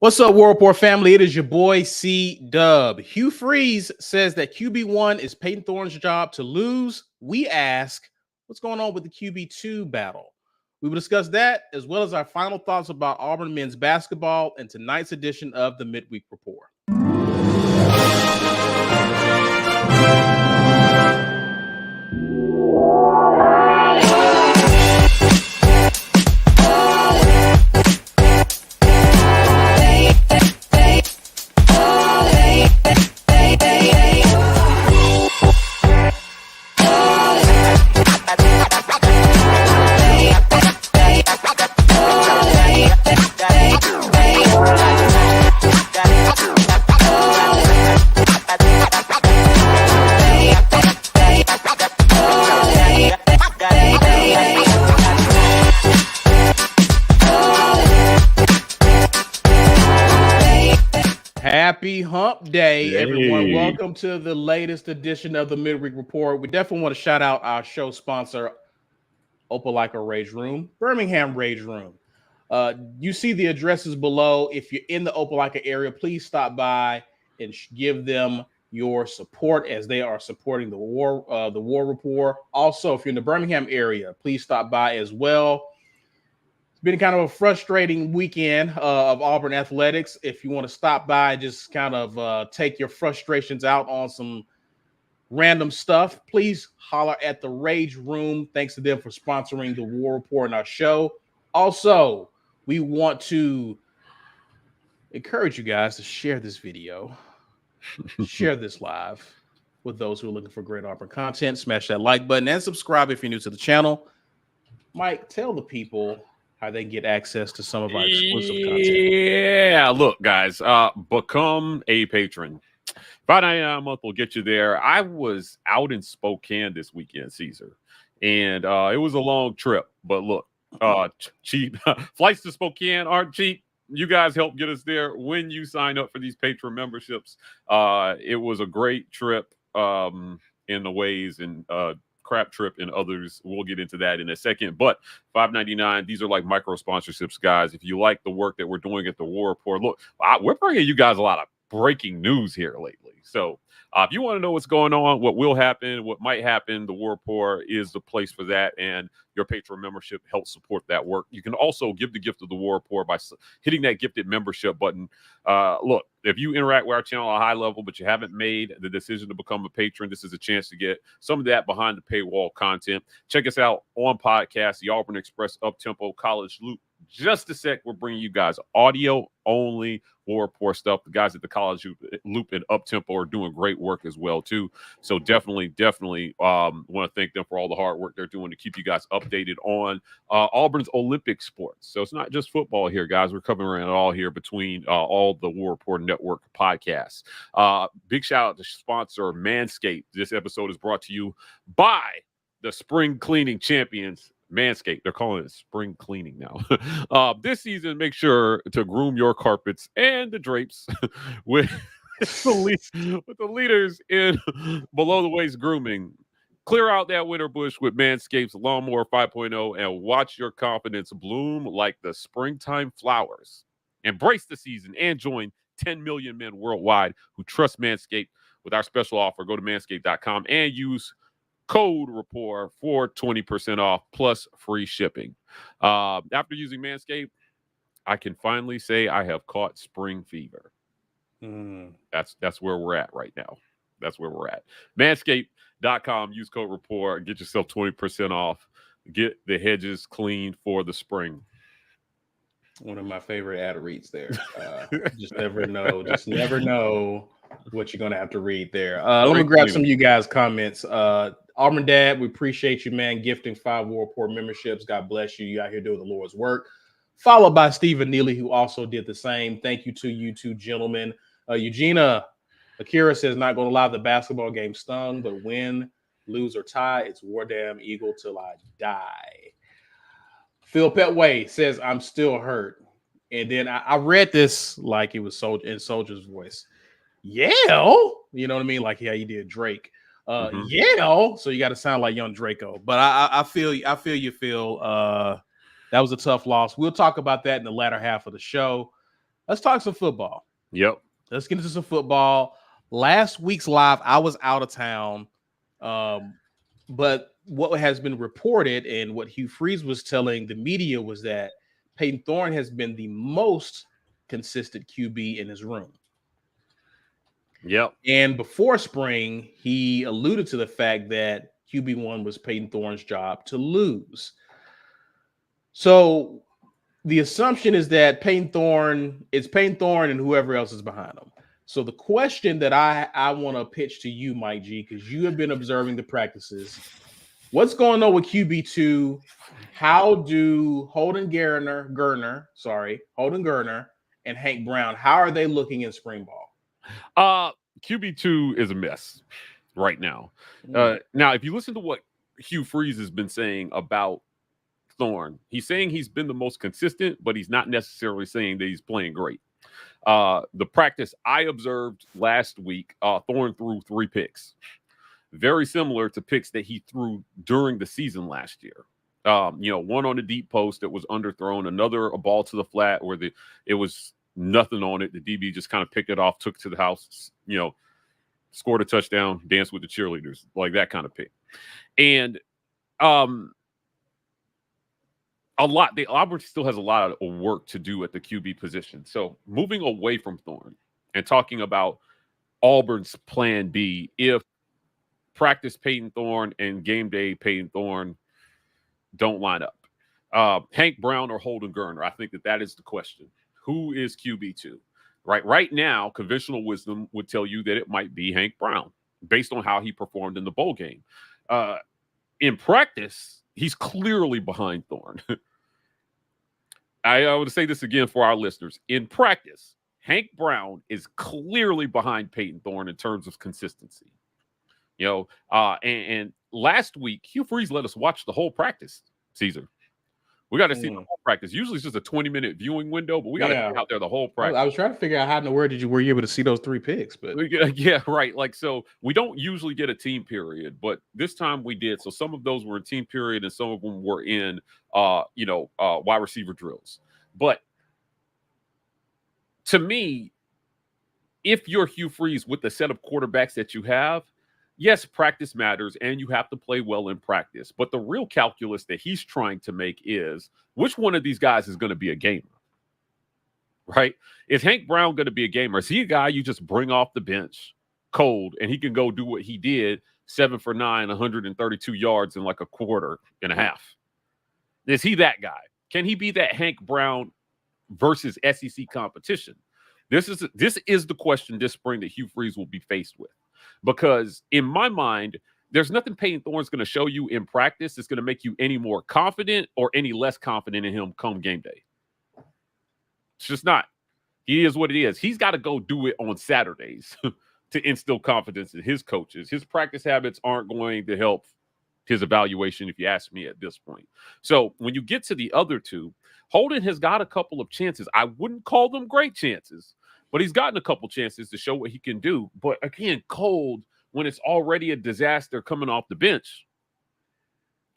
What's up, War Report family? It is your boy C-Dub. Hugh Freeze says that QB1 is Payton Thorne's job to lose. We ask, what's going on with the QB2 battle? We will discuss that as well as our final thoughts about Auburn men's basketball in tonight's edition of the Mid-Week Rapport. Happy Hump Day, everyone. Welcome to the latest edition of the Mid-Week Report. We definitely want to shout out our show sponsor, Opelika Rage Room, Birmingham Rage Room. You see the addresses below. If you're in the Opelika area, please stop by and give them your support as they are supporting the War Report. Also, if you're in the Birmingham area, please stop by as well. It's been kind of a frustrating weekend of Auburn athletics. If you want to stop by and just kind of take your frustrations out on some random stuff, please holler at the Rage Room. Thanks to them for sponsoring the War Report and our show. Also, we want to encourage you guys to share this video, share this live with those who are looking for great Auburn content. Smash that like button and subscribe if you're new to the channel. Mike, tell the people how they get access to some of our exclusive content. Yeah, look, guys, become a patron. $5.99 a month will get you there. I was out in Spokane this weekend, Caesar, and it was a long trip. But look, cheap flights to Spokane aren't cheap. You guys help get us there when you sign up for these patron memberships. It was a great trip in the ways and crap trip and others. We'll get into that in a second. But $5.99, these are like micro sponsorships, guys. If you like the work that we're doing at the War Report, look, we're bringing you guys a lot of breaking news here lately. So if you want to know what's going on, what will happen, what might happen, the War Report is the place for that. And your Patreon membership helps support that work. You can also give the gift of the War Report by hitting that gifted membership button. Look, if you interact with our channel at a high level, but you haven't made the decision to become a patron, this is a chance to get some of that behind the paywall content. Check us out on podcast, the Auburn Express Uptempo College Loop. Just a sec, we're bringing you guys audio only War Report stuff. The guys at the College Loop and Uptempo are doing great work as well too. So definitely want to thank them for all the hard work they're doing to keep you guys updated on Auburn's Olympic sports. So it's not just football here, guys. We're covering it all here between all the War Report Network podcasts. Big shout out to sponsor MANSCAPED. This episode is brought to you by the spring cleaning champions, MANSCAPED. They're calling it spring cleaning now. This season, make sure to groom your carpets and the drapes with the leaders in below the waist grooming. Clear out that winter bush with MANSCAPED's Lawnmower 5.0 and watch your confidence bloom like the springtime flowers. Embrace the season and join 10 million men worldwide who trust MANSCAPED with our special offer. Go to manscaped.com and use code Rapport for 20% off plus free shipping. After using Manscaped, I can finally say I have caught spring fever. That's where we're at right now. That's where we're at. Manscaped.com, use code Rapport, get yourself 20% off. Get the hedges clean for the spring. One of my favorite ad reads there. Just never know what you're going to have to read there. Let me grab some of you guys' comments. Auburn Dad, we appreciate you, man, gifting 5 War Report memberships. God bless you. You out here doing the Lord's work. Followed by Stephen Neely, who also did the same. Thank you to you two gentlemen. Eugenia Akira says, not going to lie, the basketball game stung, but win, lose, or tie, it's War Damn Eagle till I die. Phil Petway says, I'm still hurt. And then I read this like it was in Soldier's voice. Yeah, you know what I mean? Like, yeah, he did Drake. Yeah, so you got to sound like young Draco. But I feel you, Phil. That was a tough loss. We'll talk about that in the latter half of the show. let's talk some football. Yep. Let's get into some football. Last week's live, I was out of town. But what has been reported and what Hugh Freeze was telling the media was that Payton Thorne has been the most consistent QB in his room. Yep. And before spring, he alluded to the fact that QB1 was Payton Thorne's job to lose. So the assumption is that Payton Thorne and whoever else is behind him. So the question that I want to pitch to you, Mike G, because you have been observing the practices, what's going on with QB2? How do Holden Geriner and Hank Brown, how are they looking in spring ball? QB2 is a mess right now. Now, if you listen to what Hugh Freeze has been saying about Thorne, he's saying he's been the most consistent, but he's not necessarily saying that he's playing great. The practice I observed last week, Thorne threw 3 picks, very similar to picks that he threw during the season last year. One on the deep post that was underthrown, another a ball to the flat where it was nothing on it. The DB just kind of picked it off, took it to the house, scored a touchdown, danced with the cheerleaders, like that kind of pick. And Auburn still has a lot of work to do at the QB position. So moving away from Thorne and talking about Auburn's plan B, if practice Payton Thorne and game day Payton Thorne don't line up, Hank Brown or Holden Geriner, I think that is the question. Who is QB2? Right now, conventional wisdom would tell you that it might be Hank Brown based on how he performed in the bowl game. In practice, he's clearly behind Thorne. I would say this again for our listeners. In practice, Hank Brown is clearly behind Payton Thorne in terms of consistency. And last week, Hugh Freeze let us watch the whole practice, Caesar. We got to see the whole practice. Usually it's just a 20-minute viewing window, but we got to be out there the whole practice. I was trying to figure out how in the world were you able to see those 3 picks? But yeah, right. So we don't usually get a team period, but this time we did. So some of those were in team period and some of them were in wide receiver drills. But to me, if you're Hugh Freeze with the set of quarterbacks that you have, yes, practice matters, and you have to play well in practice. But the real calculus that he's trying to make is which one of these guys is going to be a gamer, right? Is Hank Brown going to be a gamer? Is he a guy you just bring off the bench cold and he can go do what he did, 7 for 9, 132 yards in like a quarter and a half? Is he that guy? Can he be that Hank Brown versus SEC competition? This is the question this spring that Hugh Freeze will be faced with. Because in my mind, there's nothing Payton Thorne's going to show you in practice that's going to make you any more confident or any less confident in him come game day. It's just not. He is what it is. He's got to go do it on Saturdays to instill confidence in his coaches. His practice habits aren't going to help his evaluation, if you ask me at this point. So when you get to the other two, Holden has got a couple of chances. I wouldn't call them great chances, but he's gotten a couple chances to show what he can do. But again, cold when it's already a disaster coming off the bench.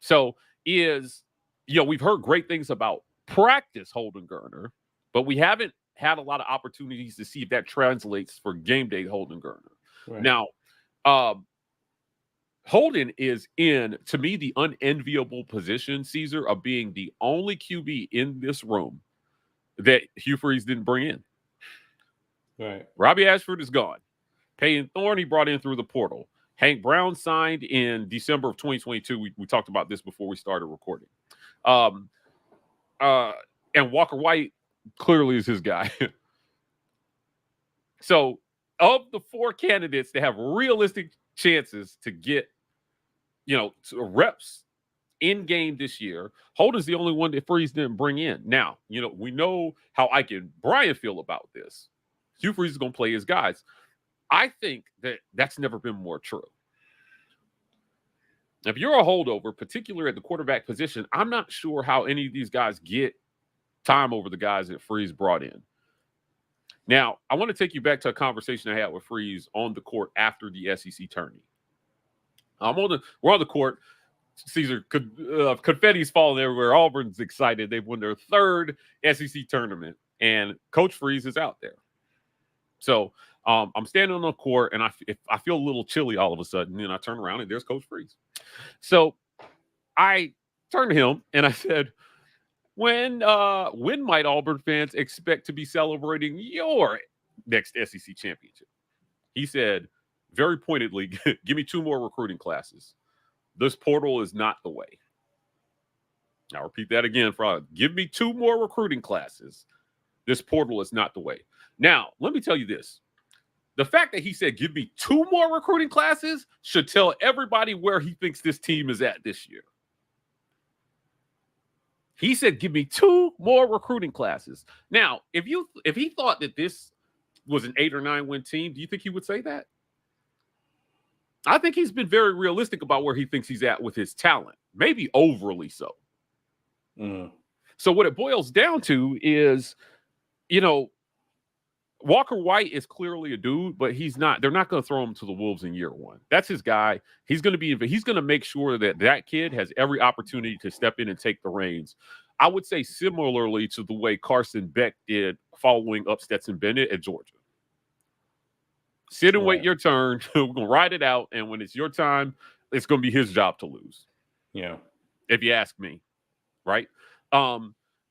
So we've heard great things about practice Holden Geriner, but we haven't had a lot of opportunities to see if that translates for game day Holden Geriner. Right. Now, Holden is in, to me, the unenviable position, Caesar, of being the only QB in this room that Hugh Freeze didn't bring in. Right. Robbie Ashford is gone. Payton Thorne, he brought in through the portal. Hank Brown signed in December of 2022. We talked about this before we started recording. And Walker White clearly is his guy. So of the 4 candidates that have realistic chances to get, reps in game this year, Holden's the only one that Freeze didn't bring in. Now, we know how Ike and Brian feel about this. Hugh Freeze is going to play his guys. I think that's never been more true. If you're a holdover, particularly at the quarterback position, I'm not sure how any of these guys get time over the guys that Freeze brought in. Now, I want to take you back to a conversation I had with Freeze on the court after the SEC tourney. We're on the court. Caesar, confetti's falling everywhere. Auburn's excited. They've won their 3rd SEC tournament. and Coach Freeze is out there. So I'm standing on the court, and I feel a little chilly all of a sudden, and I turn around, and there's Coach Freeze. So I turned to him, and I said, when might Auburn fans expect to be celebrating your next SEC championship? He said, very pointedly, give me 2 more recruiting classes. This portal is not the way. I'll repeat that again, Frog. Give me 2 more recruiting classes. This portal is not the way. Now, let me tell you this. The fact that he said, give me 2 more recruiting classes should tell everybody where he thinks this team is at this year. He said, give me 2 more recruiting classes. Now, if he thought that this was an 8 or 9 win team, do you think he would say that? I think he's been very realistic about where he thinks he's at with his talent, maybe overly so. So what it boils down to is, Walker White is clearly a dude, but he's not. They're not going to throw him to the Wolves in year 1. That's his guy. He's going to make sure that kid has every opportunity to step in and take the reins. I would say similarly to the way Carson Beck did following up Stetson Bennett at Georgia. Sit and wait your turn. We're going to ride it out, and when it's your time, it's going to be his job to lose. Yeah. If you ask me, right?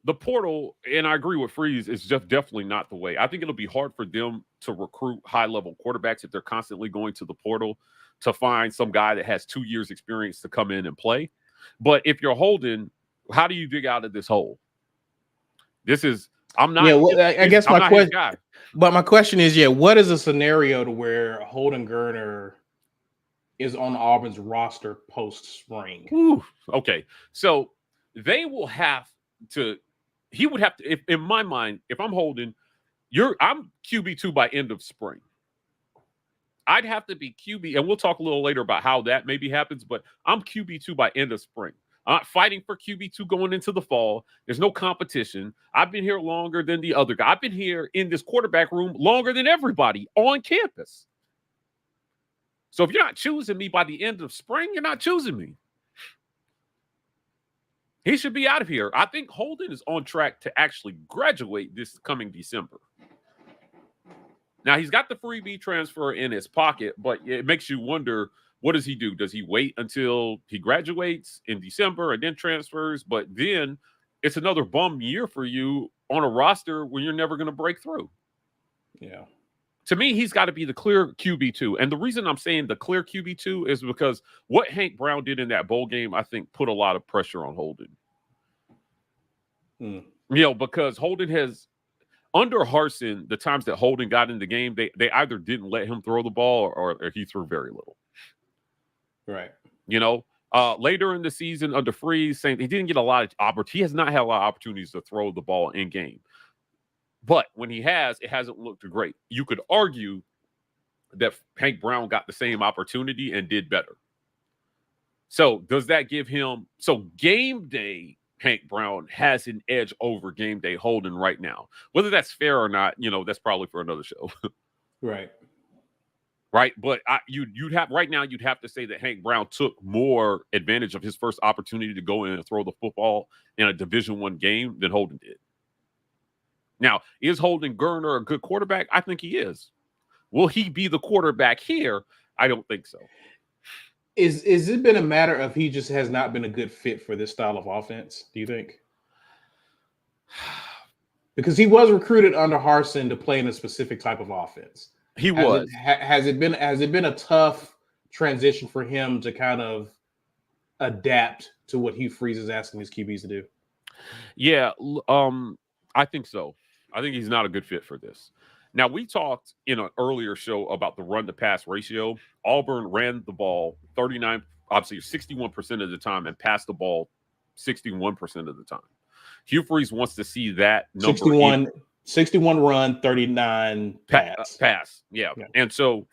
The portal, and I agree with Freeze, is just definitely not the way. I think it'll be hard for them to recruit high-level quarterbacks if they're constantly going to the portal to find some guy that has 2 years experience to come in and play. But if you're Holden, how do you dig out of this hole? I'm not. Yeah, well, I guess my question. Guy. But my question is, what is a scenario to where Holden Geriner is on Auburn's roster post-spring? Okay, so they will have to. He would have to. If in my mind, if I'm Holden, I'm QB2 by end of spring. I'd have to be QB, and we'll talk a little later about how that maybe happens. But I'm QB2 by end of spring. I'm not fighting for QB2 going into the fall. There's no competition. I've been here longer than the other guy. I've been here in this quarterback room longer than everybody on campus. So if you're not choosing me by the end of spring, you're not choosing me. He should be out of here. I think Holden is on track to actually graduate this coming December. Now, he's got the freebie transfer in his pocket, but it makes you wonder, what does he do? Does he wait until he graduates in December and then transfers? But then it's another bum year for you on a roster when you're never going to break through. Yeah. To me, he's got to be the clear QB2. And the reason I'm saying the clear QB2 is because what Hank Brown did in that bowl game, I think, put a lot of pressure on Holden. Because Holden has, under Harsin, the times that Holden got in the game, they either didn't let him throw the ball or he threw very little. Right. Later in the season under Freeze, saying he didn't get a lot of opportunities. He has not had a lot of opportunities to throw the ball in game. But when he has, it hasn't looked great. You could argue that Hank Brown got the same opportunity and did better. So does that give him – so game day Hank Brown has an edge over game day Holden right now. Whether that's fair or not, that's probably for another show. Right. Right. But you'd have to say that Hank Brown took more advantage of his first opportunity to go in and throw the football in a Division I game than Holden did. Now, is Holden Geriner a good quarterback? I think he is. Will he be the quarterback here? I don't think so. Is it been a matter of he just has not been a good fit for this style of offense, do you think? Because he was recruited under Harsin to play in a specific type of offense. He was. Has it been a tough transition for him to kind of adapt to what Hugh Freeze is asking his QBs to do? Yeah, I think so. I think he's not a good fit for this. Now, we talked in an earlier show about the run-to-pass ratio. Auburn ran the ball 61% of the time and passed the ball 61% of the time. Hugh Freeze wants to see that number. 61 run, 39 pass. Yeah. And so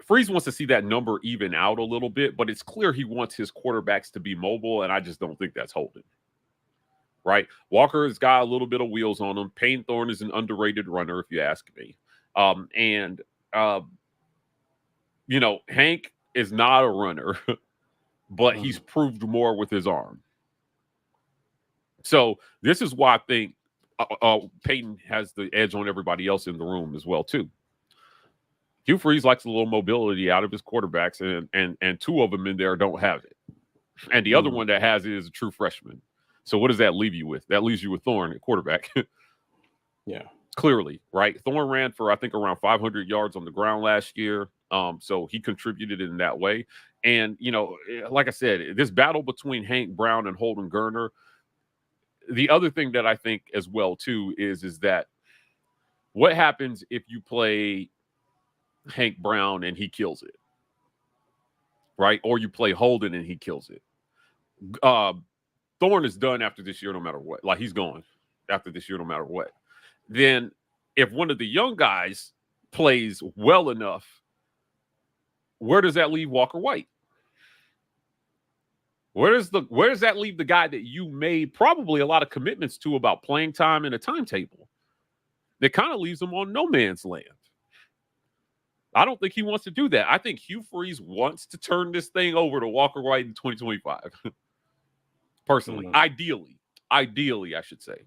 Freeze wants to see that number even out a little bit, but it's clear he wants his quarterbacks to be mobile, and I just don't think that's Holden. Right? Walker has got a little bit of wheels on him. Payton Thorne is an underrated runner, if you ask me. Hank is not a runner, but he's proved more with his arm. So this is why I think Payton has the edge on everybody else in the room as well too. Hugh Freeze likes a little mobility out of his quarterbacks, and two of them in there don't have it, and the other one that has it is a true freshman. So what does that leave you with? That leaves you with Thorne at quarterback. Yeah, clearly, right? Thorne ran for I think around 500 yards on the ground last year, so he contributed in that way. And like I said, this battle between Hank Brown and Holden Geriner. The other thing that I think as well too is that what happens if you play Hank Brown and he kills it, right? Or you play Holden and he kills it. Thorne is done after this year, no matter what. Like he's going after this year, no matter what. Then if one of the young guys plays well enough, where does that leave Walker White? Where does that leave the guy that you made probably a lot of commitments to about playing time and a timetable? That kind of leaves him on no man's land. I don't think he wants to do that. I think Hugh Freeze wants to turn this thing over to Walker White in 2025. Personally, ideally, I should say.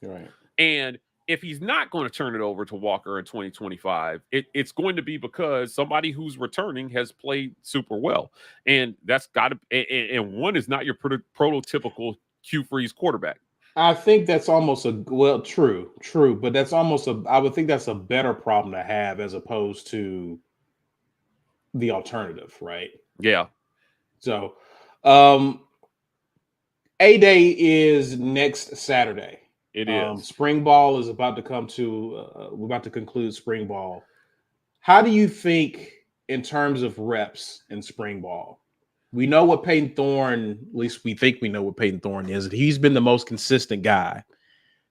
Right. And if he's not going to turn it over to Walker in 2025, it's going to be because somebody who's returning has played super well. And that's got to, and one is not your prototypical Hugh Freeze quarterback. I think that's almost true, but that's almost I would think that's a better problem to have as opposed to the alternative, right? Yeah. So, A-Day is next Saturday. It is. Spring ball is about to come to. We're about to conclude spring ball. How do you think, in terms of reps in spring ball? We know what Payton Thorne, at least we think we know what Payton Thorne is. He's been the most consistent guy.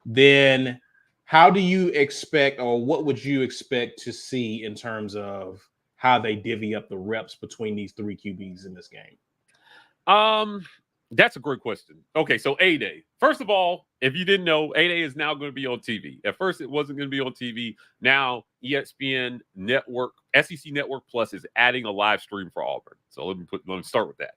Then, how do you expect, or what would you expect to see in terms of how they divvy up the reps between these three QBs in this game? That's a great question. Okay, so A-Day. First of all, if you didn't know, A-Day is now going to be on TV. At first, it wasn't going to be on TV. Now, ESPN Network, SEC Network Plus is adding a live stream for Auburn. So let me start with that.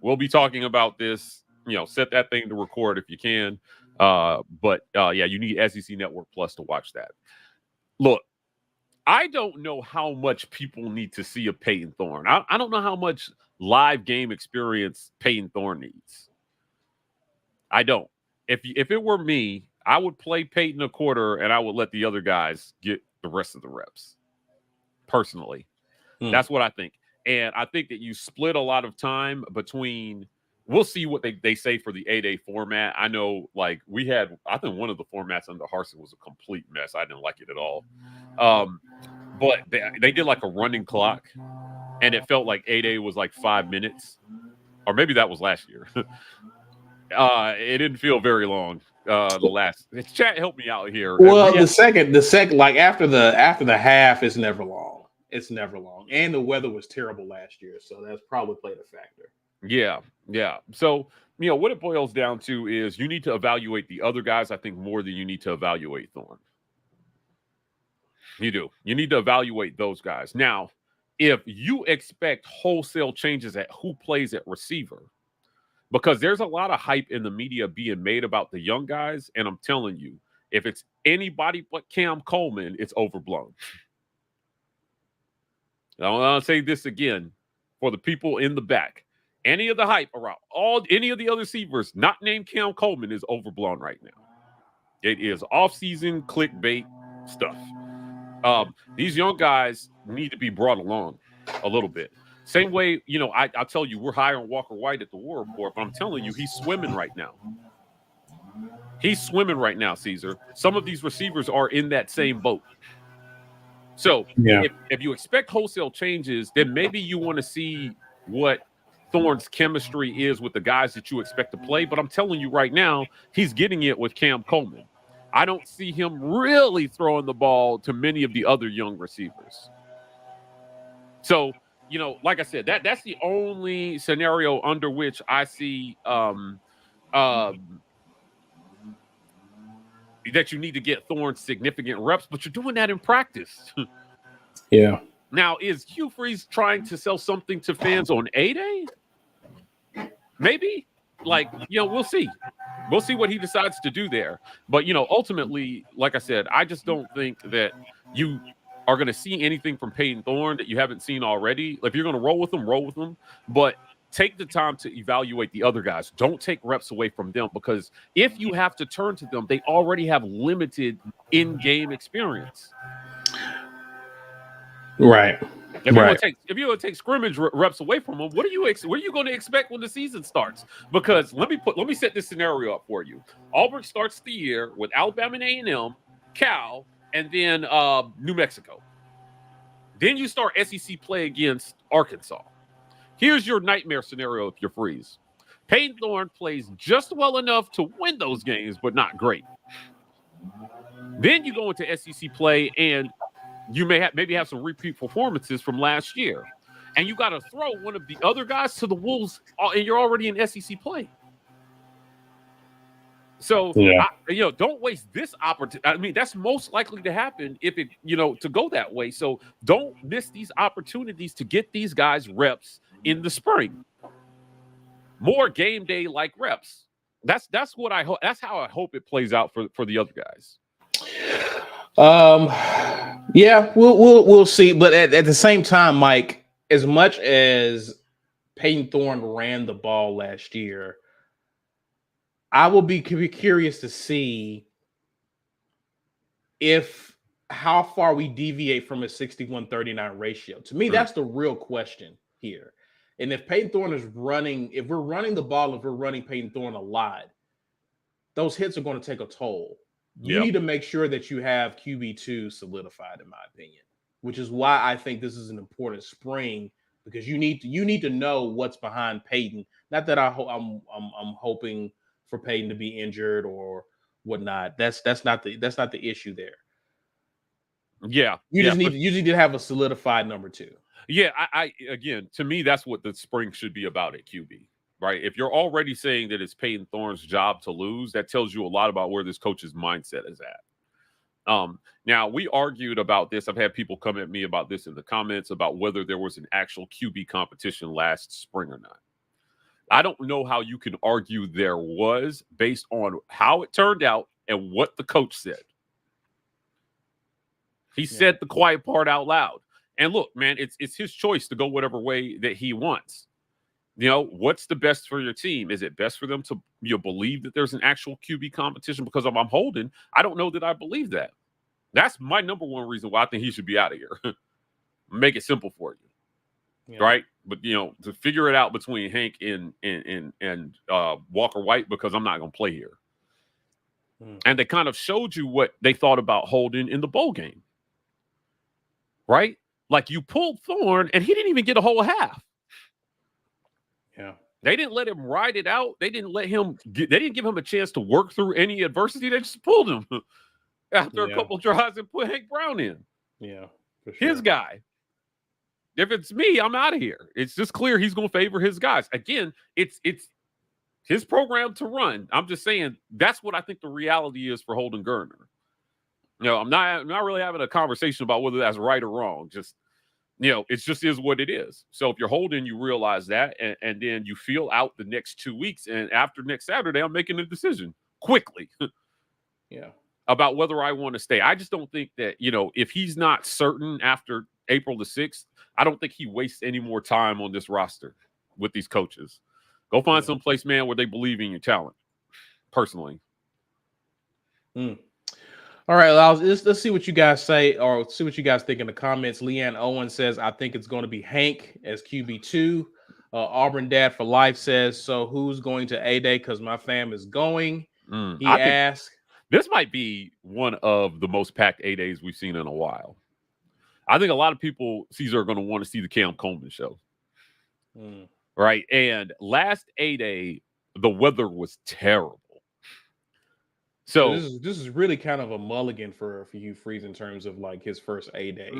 We'll be talking about this. Set that thing to record if you can. But you need SEC Network Plus to watch that. Look, I don't know how much people need to see of Payton Thorne. I don't know how much live game experience Payton Thorne needs. I don't. If it were me, I would play Payton a quarter and I would let the other guys get the rest of the reps. Personally, that's what I think. And I think that you split a lot of time between. We'll see what they say for the A-Day format. I know, like I think one of the formats under Harsin was a complete mess. I didn't like it at all. But they did like a running clock, and it felt like A-Day was like 5 minutes, or maybe that was last year. It didn't feel very long. The last chat helped me out here. Well, the second, like after the half, is never long. It's never long, and the weather was terrible last year, so that's probably played a factor. Yeah. So, what it boils down to is you need to evaluate the other guys, I think, more than you need to evaluate Thorne. You do. You need to evaluate those guys. Now, if you expect wholesale changes at who plays at receiver, because there's a lot of hype in the media being made about the young guys, and I'm telling you, if it's anybody but Cam Coleman, it's overblown. I'll say this again for the people in the back. Any of the hype around any of the other receivers not named Cam Coleman is overblown right now. It is off-season clickbait stuff. These young guys need to be brought along a little bit. Same way, I'll tell you, we're high on Walker White at the War Report, but I'm telling you, he's swimming right now. He's swimming right now, Caesar. Some of these receivers are in that same boat. So if you expect wholesale changes, then maybe you want to see what Thorne's chemistry is with the guys that you expect to play. But I'm telling you right now, he's getting it with Cam Coleman. I don't see him really throwing the ball to many of the other young receivers. So, like I said, that's the only scenario under which I see that you need to get Thorne significant reps, but you're doing that in practice. Yeah. Now, is Hugh Freeze trying to sell something to fans on A-Day? Maybe. like, we'll see. We'll see what he decides to do there. But, ultimately, like I said, I just don't think that you are going to see anything from Payton Thorne that you haven't seen already. If you're going to roll with them. But take the time to evaluate the other guys. Don't take reps away from them, because if you have to turn to them, they already have limited in-game experience. Right. If you want to take scrimmage reps away from them, what are you going to expect when the season starts? Because let me set this scenario up for you. Auburn starts the year with Alabama and A&M, Cal, and then New Mexico. Then you start SEC play against Arkansas. Here's your nightmare scenario if you're Freeze. Payton Thorne plays just well enough to win those games, but not great. Then you go into SEC play, and you maybe have some repeat performances from last year. And you got to throw one of the other guys to the Wolves, and you're already in SEC play. So, don't waste this opportunity. I mean, that's most likely to happen if it, to go that way. So don't miss these opportunities to get these guys reps in the spring. More game day like reps. That's what I hope. That's how I hope it plays out for the other guys. Yeah, we'll see. But at the same time, Mike, as much as Payton Thorne ran the ball last year, I will be curious to see how far we deviate from a 61-39 ratio. To me, that's the real question here. And if Payton Thorne if we're running the ball, if we're running Payton Thorne a lot, those hits are going to take a toll. You need to make sure that you have QB2 solidified, in my opinion, which is why I think this is an important spring, because you need to know what's behind Payton. Not that I'm hoping for Payton to be injured or whatnot. That's not the issue there. Yeah, you just need to have a solidified number 2. Yeah, I again, to me, that's what the spring should be about at QB. Right? If you're already saying that it's Payton Thorne's job to lose, that tells you a lot about where this coach's mindset is at. Now, we argued about this. I've had people come at me about this in the comments about whether there was an actual QB competition last spring or not. I don't know how you can argue there was based on how it turned out and what the coach said. He said the quiet part out loud. And look, man, it's his choice to go whatever way that he wants. What's the best for your team? Is it best for them to believe that there's an actual QB competition? Because if I'm Holden, I don't know that I believe that. That's my number one reason why I think he should be out of here. Make it simple for you, right? But to figure it out between Hank and Walker White, because I'm not going to play here. And they kind of showed you what they thought about Holden in the bowl game, right? Like, you pulled Thorne, and he didn't even get a whole half. Yeah. They didn't let him ride it out. They didn't give him a chance to work through any adversity. They just pulled him after a couple drives and put Hank Brown in. Yeah, for sure. His guy. If it's me, I'm out of here. It's just clear he's going to favor his guys. Again, it's his program to run. I'm just saying that's what I think the reality is for Holden Geriner. I'm not really having a conversation about whether that's right or wrong. Just it just is what it is. So if you're Holden, you realize that, and then you feel out the next 2 weeks. And after next Saturday, I'm making a decision quickly about whether I want to stay. I just don't think that, if he's not certain after April the 6th, I don't think he wastes any more time on this roster with these coaches. Go find some place, man, where they believe in your talent, personally. All right, let's see what you guys say, or see what you guys think in the comments. Leanne Owen says, I think it's going to be Hank as QB2. Auburn Dad for Life says, so who's going to A-Day? Because my fam is going. He asked. This might be one of the most packed A-Days we've seen in a while. I think a lot of people, Caesar, are going to want to see the Cam Coleman show. Right? And last A-Day, the weather was terrible. So this is really kind of a mulligan for Hugh Freeze in terms of like his first A-Day.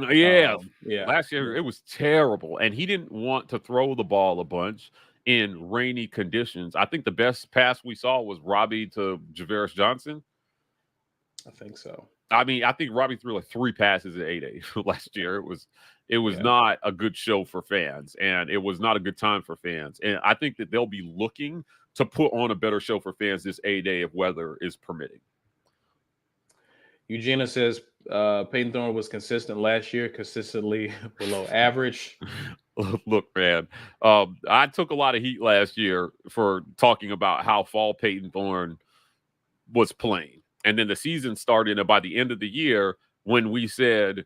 Last year it was terrible, and he didn't want to throw the ball a bunch in rainy conditions. I think the best pass we saw was Robbie to Javaris Johnson. I think so. I mean, I think Robbie threw like 3 passes at A-Day last year. It was not a good show for fans, and it was not a good time for fans. And I think that they'll be looking to put on a better show for fans this A-Day if weather is permitting. Eugenia says Payton Thorne was consistent last year, consistently below average. Look, man, I took a lot of heat last year for talking about how fall Payton Thorne was playing. And then the season started, and by the end of the year, when we said,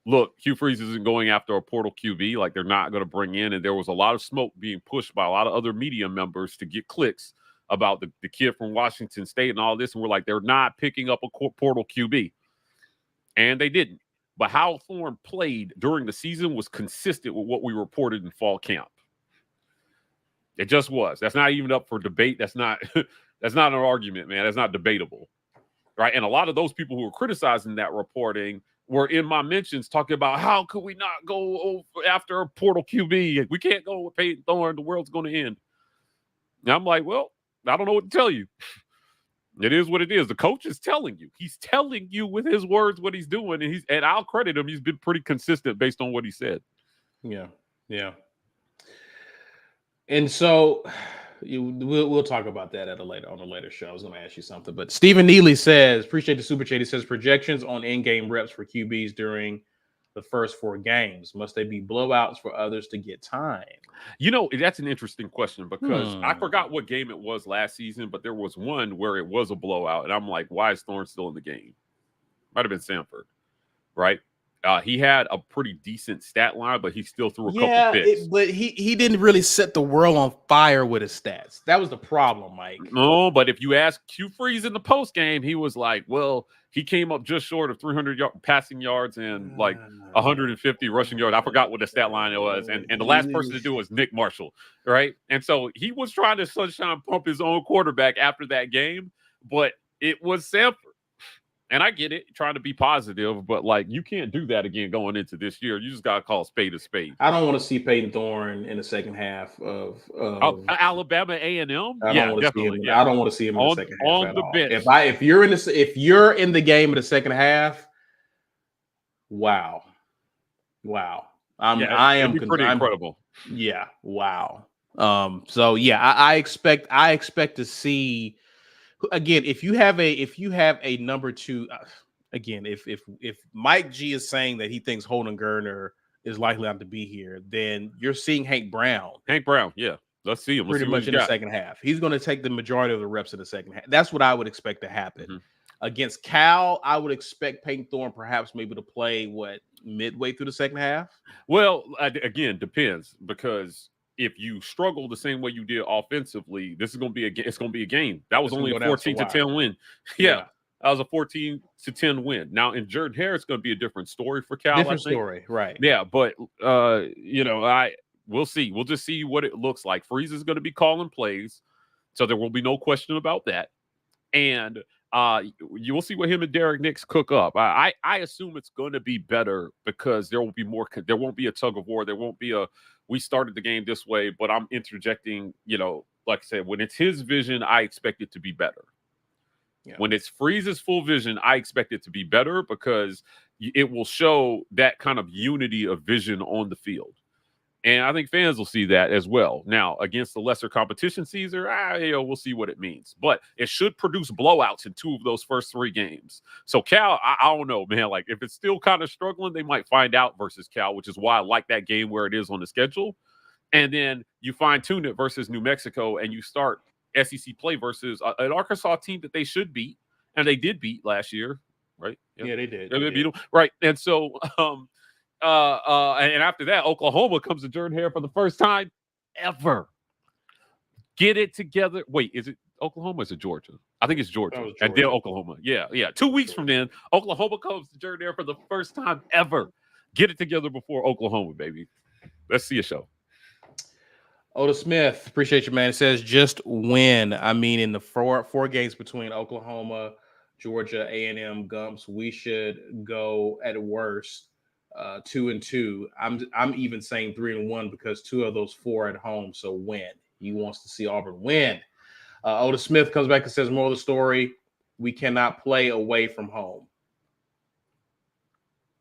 look, Hugh Freeze isn't going after a portal QB, like they're not going to bring in, and there was a lot of smoke being pushed by a lot of other media members to get clicks about the kid from Washington State and all this, and we're like, they're not picking up a portal QB. And they didn't. But how Thorne played during the season was consistent with what we reported in fall camp. It just was. That's not even up for debate. That's not an argument, man. That's not debatable. Right? And a lot of those people who were criticizing that reporting were in my mentions talking about how could we not go after a portal QB? We can't go with Payton Thorne. The world's going to end. And I'm like, well, I don't know what to tell you. It is what it is. The coach is telling you. He's telling you with his words what he's doing, and I'll credit him. He's been pretty consistent based on what he said. Yeah. And so we'll talk about that on a later show. I was going to ask you something, but Stephen Neely says, appreciate the super chat. He says projections on in-game reps for QBs during the first 4 games. Must they be blowouts for others to get time? You know, that's an interesting question because I forgot what game it was last season, but there was one where it was a blowout, and I'm like, why is Thorne still in the game? Might have been Sanford, right? He had a pretty decent stat line, but he still threw a couple picks. But he didn't really set the world on fire with his stats. That was the problem, Mike. No, but if you ask Hugh Freeze in the post game, he was like, well, he came up just short of 300 passing yards and like 150 rushing yards. I forgot what the stat line was. And the last person to do was Nick Marshall, right? And so he was trying to sunshine pump his own quarterback after that game, but it was Sanford. And I get it, trying to be positive, but like you can't do that again going into this year. You just got to call spade a spade. I don't want to see Payton Thorne in the second half of Alabama A&M. Yeah, definitely. I don't want to see him in the second half on at the all. bench. If you're in the game in the second half, wow. I am pretty incredible. Yeah, wow. So yeah, I expect to see. Again, if you have a number 2, again, if Mike G is saying that he thinks Holden Geriner is likely not to be here, then you're seeing Hank Brown, yeah. Let's see him. Pretty much in the second half. He's going to take the majority of the reps in the second half. That's what I would expect to happen. Mm-hmm. Against Cal, I would expect Payton Thorne perhaps maybe to play midway through the second half. Well, again, depends because if you struggle the same way you did offensively, this is going to be it's going to be a game. That was only a 14-10 win. Yeah, that was a 14-10 win. Now in Jordan-Hare, it's going to be a different story for Cal. Different story, right? Yeah, but we'll see. We'll just see what it looks like. Freeze is going to be calling plays, so there will be no question about that. And you will see what him and Derek Nix cook up. I assume it's going to be better because there will be more. There won't be a tug of war. There won't be we started the game this way, but I'm interjecting. Like I said, when it's his vision, I expect it to be better. Yeah. When it's Freeze's full vision, I expect it to be better because it will show that kind of unity of vision on the field. And I think fans will see that as well. Now, against the lesser competition Caesar, we'll see what it means. But it should produce blowouts in 2 of those first 3 games. So Cal, I don't know, man. Like, if it's still kind of struggling, they might find out versus Cal, which is why I like that game where it is on the schedule. And then you fine-tune it versus New Mexico, and you start SEC play versus an Arkansas team that they should beat. And they did beat last year, right? Yeah, they did. They beat them. Right. And so and after that, Oklahoma comes to Jordan-Hare for the first time ever. Get it together. Wait, is it Oklahoma or is it Georgia? I think it's Georgia. And then Oklahoma. Yeah. 2 weeks from then, Oklahoma comes to Jordan-Hare for the first time ever. Get it together before Oklahoma, baby. Let's see a show. Otis Smith, appreciate you, man. It says just win. I mean, in the four games between Oklahoma, Georgia, A&M, Gumps, we should go at worst 2-2. I'm even saying 3-1 because 2 of those 4 at home. So win. He wants to see Auburn win. Otis Smith comes back and says, moral of the story, we cannot play away from home.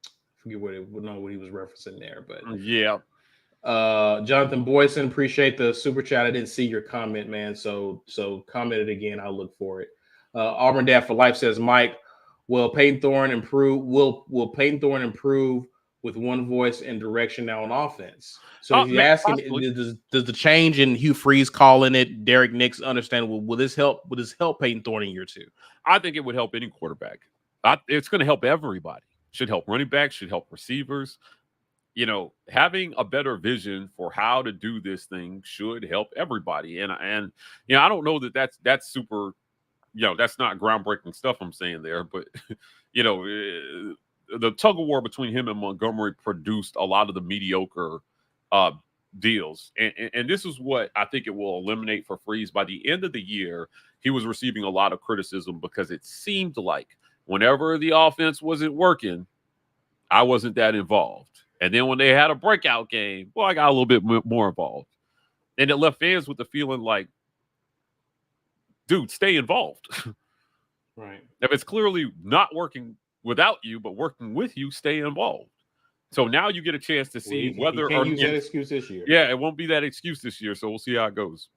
I forget what he was referencing there, but yeah. Jonathan Boyson, appreciate the super chat. I didn't see your comment, man. So comment it again. I'll look for it. Auburn Dad for Life says, Mike, will Payton Thorne improve? Will Payton Thorne improve with one voice and direction now on offense? So he's asking, does the change in Hugh Freeze calling it, Derek Nix understand? Will this help? Will this help Payton Thorne in year 2? I think it would help any quarterback. It's going to help everybody. Should help running backs. Should help receivers. Having a better vision for how to do this thing should help everybody. And I don't know that that's super. That's not groundbreaking stuff I'm saying there, but the tug of war between him and Montgomery produced a lot of the mediocre deals. And this is what I think it will eliminate for Freeze. By the end of the year, he was receiving a lot of criticism because it seemed like whenever the offense wasn't working, I wasn't that involved. And then when they had a breakout game, well, I got a little bit more involved. And it left fans with the feeling like, dude, stay involved. Right. If it's clearly not working without you, but working with you, stay involved. So now you get a chance to see whether or use that excuse this year. Yeah, it won't be that excuse this year. So we'll see how it goes.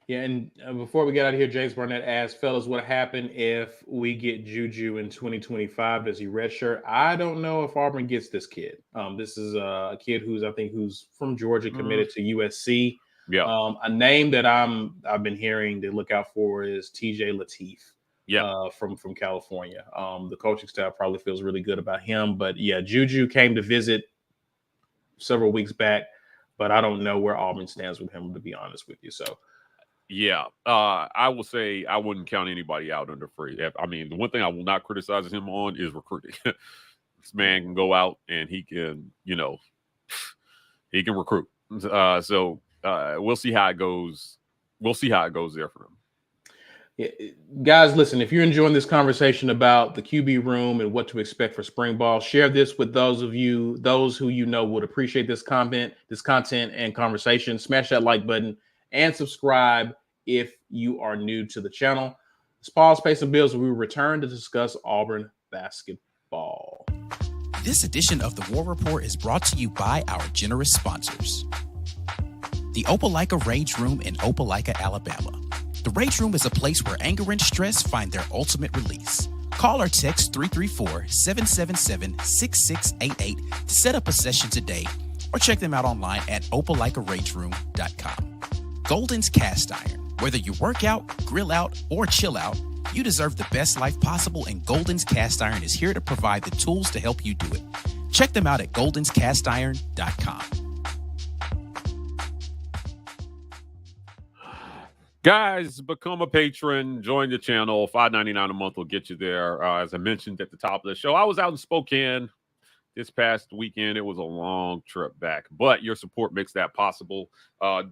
Yeah, and before we get out of here, James Barnett asked, fellas, what happened if we get Juju in 2025? Does he redshirt? I don't know if Auburn gets this kid. This is a kid who's from Georgia, committed to USC. Yeah. A name that I've been hearing to look out for is TJ Lateef. Yeah. From California. The coaching staff probably feels really good about him. But yeah, Juju came to visit several weeks back, but I don't know where Auburn stands with him, to be honest with you. So yeah, I will say I wouldn't count anybody out under Freeze. I mean, the one thing I will not criticize him on is recruiting. This man can go out and he can, he can recruit. So we'll see how it goes. We'll see how it goes there for him. Yeah, guys, listen, if you're enjoying this conversation about the QB room and what to expect for spring ball, share this with those who would appreciate this content and conversation. Smash that like button and subscribe if you are new to the channel. Let's pause, pay some bills, and we will return to discuss Auburn basketball. This edition of the War Report is brought to you by our generous sponsors. The Opelika Rage Room in Opelika, Alabama. The Rage Room is a place where anger and stress find their ultimate release. Call or text 334-777-6688 to set up a session today, or check them out online at opelikaRageroom.com. Golden's Cast Iron. Whether you work out, grill out, or chill out, you deserve the best life possible, and Golden's Cast Iron is here to provide the tools to help you do it. Check them out at goldenscastiron.com. Guys, become a patron. Join the channel. $5.99 a month will get you there. As I mentioned at the top of the show, I was out in Spokane this past weekend. It was a long trip back, but your support makes that possible.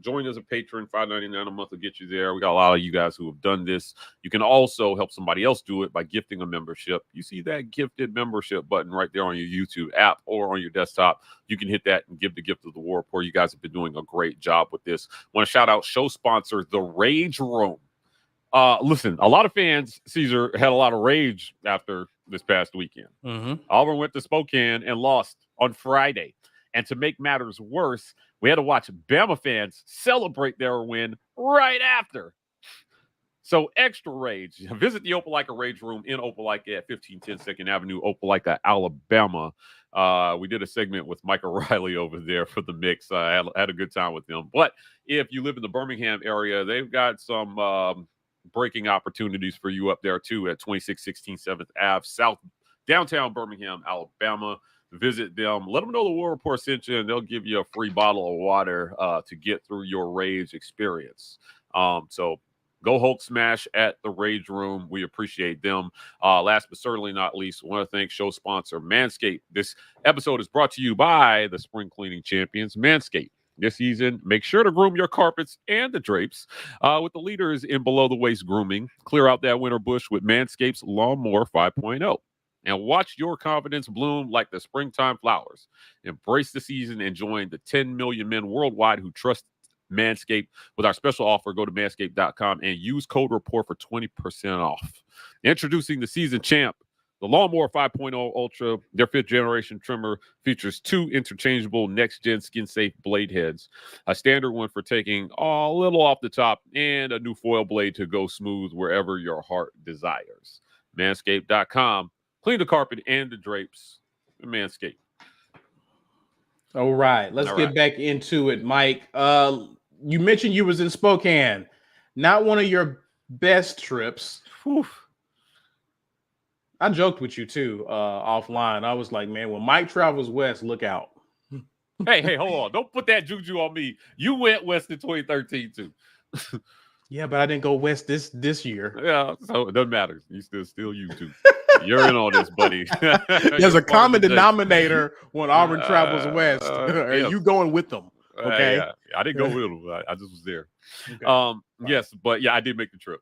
Join as a patron. $5.99 a month will get you there. We got a lot of you guys who have done this. You can also help somebody else do it by gifting a membership. You see that gifted membership button right there on your YouTube app or on your desktop. You can hit that and give the gift of the War Report. You guys have been doing a great job with this. Want to shout out show sponsor, The Rage Room. Listen, a lot of fans, Caesar, had a lot of rage after this past weekend. Auburn went to Spokane and lost on Friday. And to make matters worse, we had to watch Bama fans celebrate their win right after. So extra rage. Visit the Opelika Rage Room in Opelika at 1510 2nd Avenue, Opelika, Alabama. We did a segment with Mike O'Reilly over there for the mix. I had a good time with them. But if you live in the Birmingham area, they've got some breaking opportunities for you up there too at 2616 7th Ave, South downtown Birmingham, Alabama. Visit them. Let them know the War Report sent you, and they'll give you a free bottle of water to get through your rage experience. So go Hulk smash at the Rage Room. We appreciate them. Last but certainly not least, I want to thank show sponsor MANSCAPED. This episode is brought to you by the spring cleaning champions, MANSCAPED. This season, make sure to groom your carpets and the drapes with the leaders in below-the-waist grooming. Clear out that winter bush with Manscaped's Lawnmower 5.0. And watch your confidence bloom like the springtime flowers. Embrace the season and join the 10 million men worldwide who trust Manscaped with our special offer. Go to manscaped.com and use code REPORT for 20% off. Introducing the season champ, The Lawnmower 5.0 Ultra, their 5th generation trimmer, features 2 interchangeable next-gen skin-safe blade heads, a standard one for taking a little off the top, and a new foil blade to go smooth wherever your heart desires. Manscaped.com. Clean the carpet and the drapes. Manscaped. All right, let's get back into it, Mike. You mentioned you was in Spokane. Not one of your best trips. Whew. I joked with you too offline. I was like, man, when Mike travels west, look out. Hey, hold on. Don't put that juju on me. You went west in 2013 too. Yeah, but I didn't go west this year. Yeah, so it doesn't matter. You still you too. You're in on this, buddy. There's a common denominator when Auburn travels west. Yes. You going with them? Okay. Yeah. I didn't go with them. I just was there. Okay. Yes, but yeah, I did make the trip.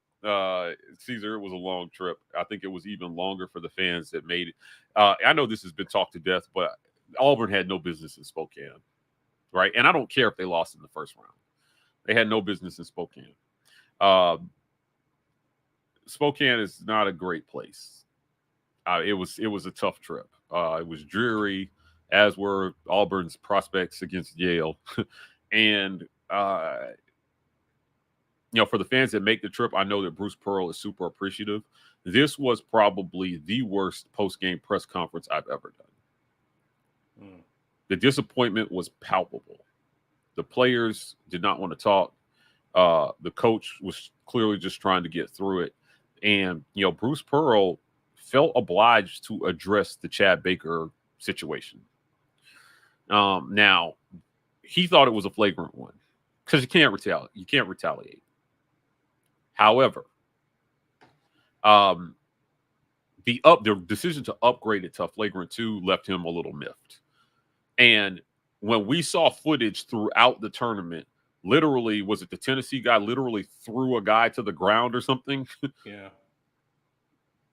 Caesar, it was a long trip. I think it was even longer for the fans that made it. I know this has been talked to death, but Auburn had no business in Spokane, right? And I don't care if they lost in the first round. They had no business in Spokane. Spokane is not a great place. It was a tough trip. It was dreary, as were Auburn's prospects against Yale. And, for the fans that make the trip, I know that Bruce Pearl is super appreciative. This was probably the worst post-game press conference I've ever done. The disappointment was palpable. The players did not want to talk. The coach was clearly just trying to get through it. And, Bruce Pearl felt obliged to address the Chad Baker situation. Now, he thought it was a flagrant one because you can't retaliate. However, the decision to upgrade it to flagrant 2 left him a little miffed. And when we saw footage throughout the tournament, literally, was it the Tennessee guy literally threw a guy to the ground or something? Yeah.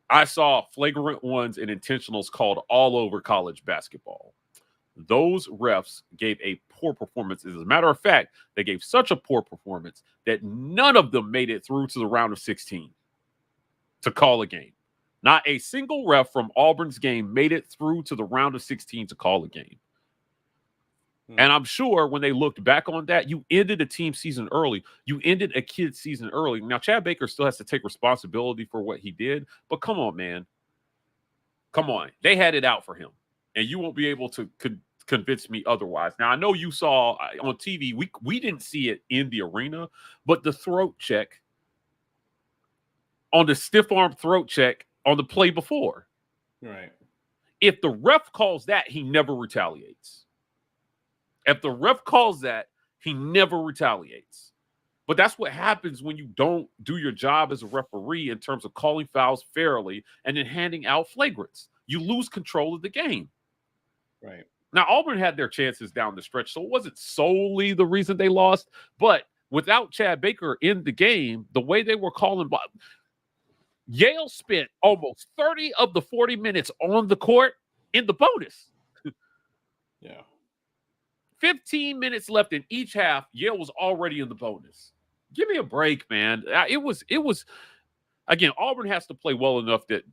I saw flagrant 1s and intentionals called all over college basketball. Those refs gave a poor performance. As a matter of fact, they gave such a poor performance that none of them made it through to the round of 16 to call a game. Not a single ref from Auburn's game made it through to the round of 16 to call a game. And I'm sure when they looked back on that, you ended a team season early. You ended a kid's season early. Now, Chad Baker still has to take responsibility for what he did. But come on, man. Come on. They had it out for him. And you won't be able to convince me otherwise. Now, I know you saw on TV, we didn't see it in the arena, but the throat check on the stiff arm throat check on the play before. Right. If the ref calls that, he never retaliates. If the ref calls that, he never retaliates. But that's what happens when you don't do your job as a referee in terms of calling fouls fairly and then handing out flagrants. You lose control of the game. Right. Now, Auburn had their chances down the stretch, so it wasn't solely the reason they lost. But without Chad Baker in the game, the way they were calling, Yale spent almost 30 of the 40 minutes on the court in the bonus. Yeah. 15 minutes left in each half. Yale was already in the bonus. Give me a break, man. It was again, Auburn has to play well enough that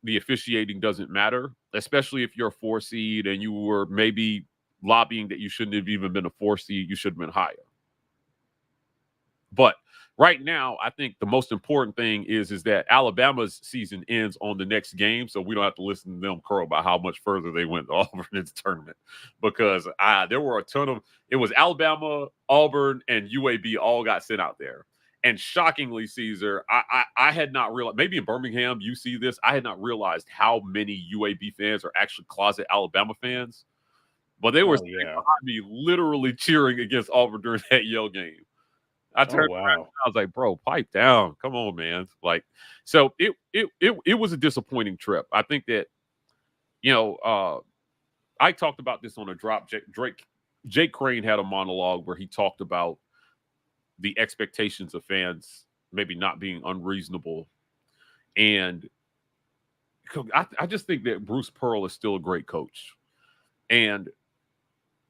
the officiating doesn't matter, especially if you're a 4 seed and you were maybe lobbying that you shouldn't have even been a 4 seed. You should have been higher. But right now, I think the most important thing is that Alabama's season ends on the next game, so we don't have to listen to them crow about how much further they went to Auburn in the tournament. Because there were a ton of – it was Alabama, Auburn, and UAB all got sent out there. And shockingly, Caesar, I had not realized – maybe in Birmingham you see this. I had not realized how many UAB fans are actually closet Alabama fans. But they were sitting behind me literally cheering against Auburn during that Yale game. I turned around, I was like, bro, pipe down. Come on, man. Like, so it was a disappointing trip. I think that, I talked about this on a drop. Jake Crane had a monologue where he talked about the expectations of fans maybe not being unreasonable. And I just think that Bruce Pearl is still a great coach.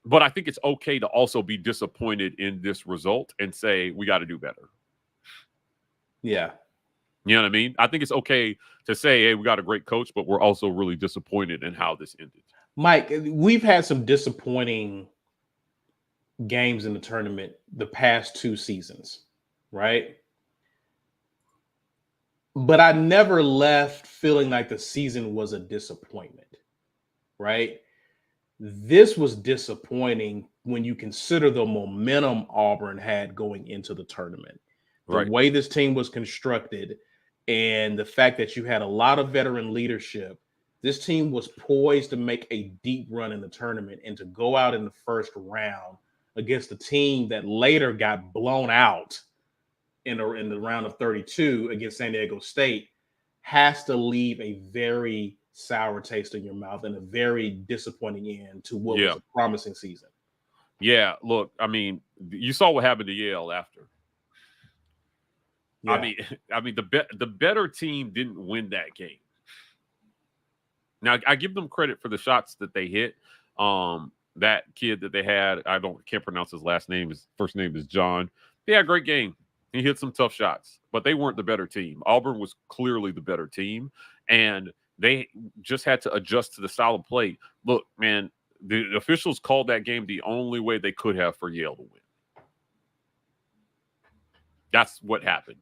But I think it's okay to also be disappointed in this result and say, we got to do better. Yeah. You know what I mean? I think it's okay to say, hey, we got a great coach, but we're also really disappointed in how this ended. Mike, we've had some disappointing games in the tournament the past 2 seasons, right? But I never left feeling like the season was a disappointment, right? This was disappointing when you consider the momentum Auburn had going into the tournament, the Right. way this team was constructed, and the fact that you had a lot of veteran leadership. This team was poised to make a deep run in the tournament and to go out in the first round against a team that later got blown out in the round of 32 against San Diego State has to leave a very sour taste in your mouth and a very disappointing end to what was a promising season. Yeah, look, I mean, you saw what happened to Yale after. Yeah. I mean, the better team didn't win that game. Now, I give them credit for the shots that they hit. That kid that they had, can't pronounce his last name. His first name is John. He had a great game. He hit some tough shots, but they weren't the better team. Auburn was clearly the better team, and they just had to adjust to the style of play. Look, man, the officials called that game the only way they could have for Yale to win. That's what happened.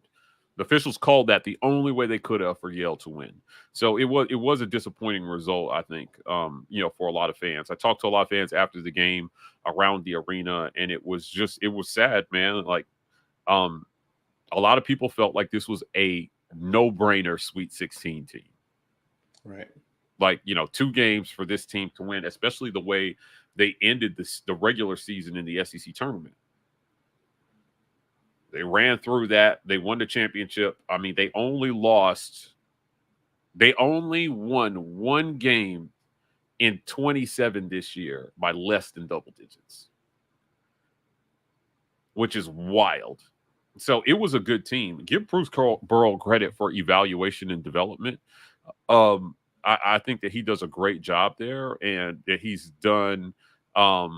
The officials called that the only way they could have for Yale to win. So it was a disappointing result, I think, for a lot of fans. I talked to a lot of fans after the game around the arena, and it was sad, man. Like, a lot of people felt like this was a no-brainer Sweet 16 team. Right. Like, 2 games for this team to win, especially the way they ended the regular season in the SEC tournament. They ran through that. They won the championship. I mean, they only won 1 game in 27 this year by less than double digits, which is wild. So it was a good team. Give Bruce Burrow credit for evaluation and development. I think that he does a great job there, and that he's done a